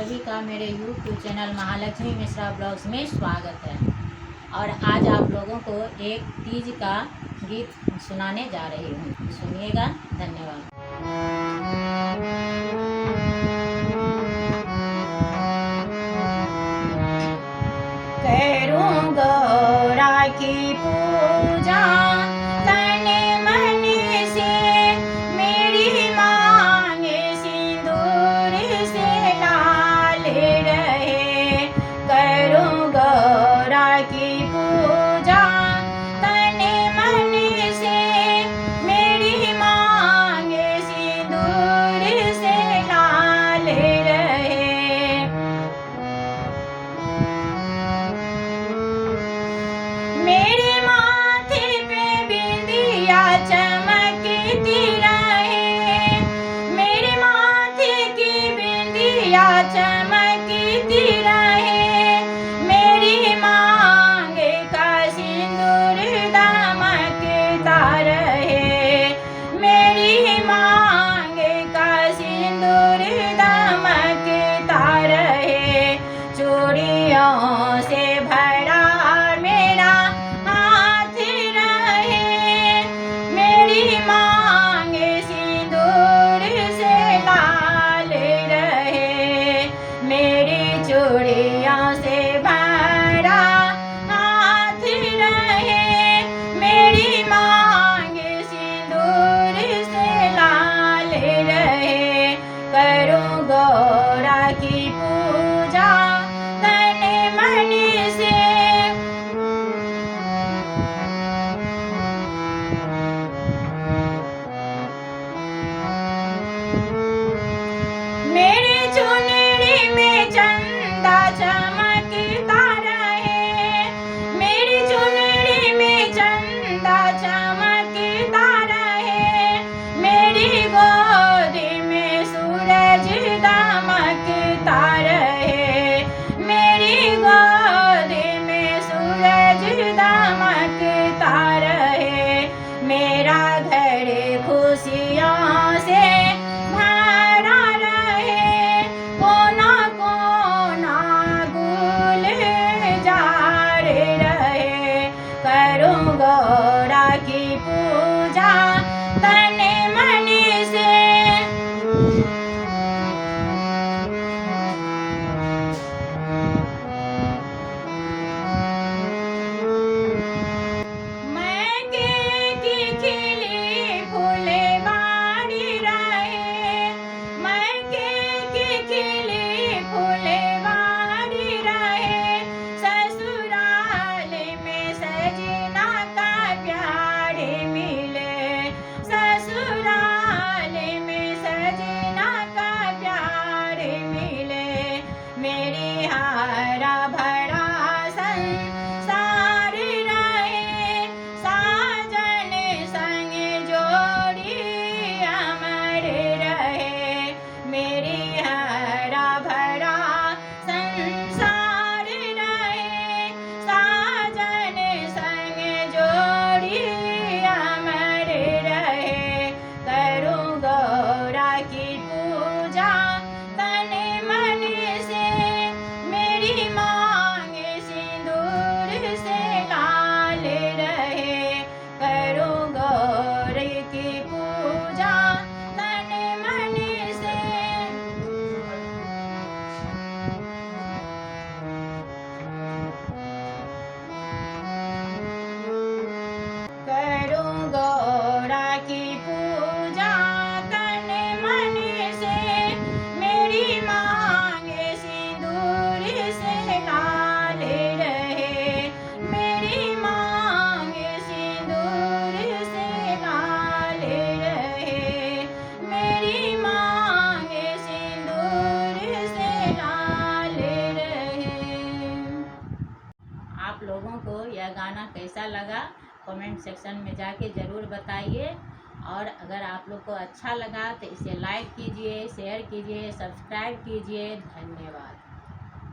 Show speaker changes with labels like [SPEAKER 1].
[SPEAKER 1] सभी का मेरे YouTube channel Mahalakshmi Mishra blogs में स्वागत है। और आज आप लोगों को एक तीज का गीत सुनाने जा रही हूँ, सुनिएगा। धन्यवाद।
[SPEAKER 2] करूँ गौरा की पूजा तने मन से, मेरी मांगे सिंदूर से लाल रहे। करूँ गौरा की पूजा तने मन से, मेरी मांगे सिंदूर से लाल रहे। मेरे माथे पे बिंदिया चमकती रहे, मेरे माथे की बिंदिया चमकती रहे। मेरी मांगे का सिंदूर दमकता रहे, मेरी मांगे का सिंदूर दमकता रहे। चूड़ियों से भरा मेरा हाथ रहे, मेरी मांगे सिंदूर से लाल रहे। मेरी चूड़ियों से भरा हाथ रहे, मेरी मांगे सिंदूर से लाल रहे। करूँ गौरा की पूजा तने मन से, मेरे चुनरी में चंदा चमकता रहे, मेरी चुनरी में चंदा चमकता रहे। मेरी गोदी में सूरज दमकता रहे, मेरी गोदी में सूरज दमकता रहे। मेरा घर खुशियों से भरा रहे, कोना कोना गुलजार रहे। करूँ गौरा की पूजा तने मन से, मैके की खिली फुलवारी रहे, मैके की खिली फुलवारी रहे। ससुराल में सजना का प्यार मिले, ससुराल में सजना का प्यार मिले। मेरी हारा भरा संसार रहे, साजन संग जोड़ी अमर रहे। मेरी हरा भरा संसार रहे, साजन संग जोड़ी अमर रहे। करूँ गौरा की पूजा तने मन से, मेरी मांगे सिंदूर से लाल रहे। करूँ गौरी की पूजा तने मन से, करूँ गौरा की पूजा तने मन से, मेरी मांगे सिंदूर से लाल रहे, मेरी मांगे सिंदूर से लाल रहे, मेरी मांगे सिंदूर से लाल रहे।
[SPEAKER 1] आप लोगों को यह गाना कैसा लगा कमेंट सेक्शन में जाके ज़रूर बताइए। और अगर आप लोग को अच्छा लगा तो इसे लाइक कीजिए, शेयर कीजिए, सब्सक्राइब कीजिए। धन्यवाद।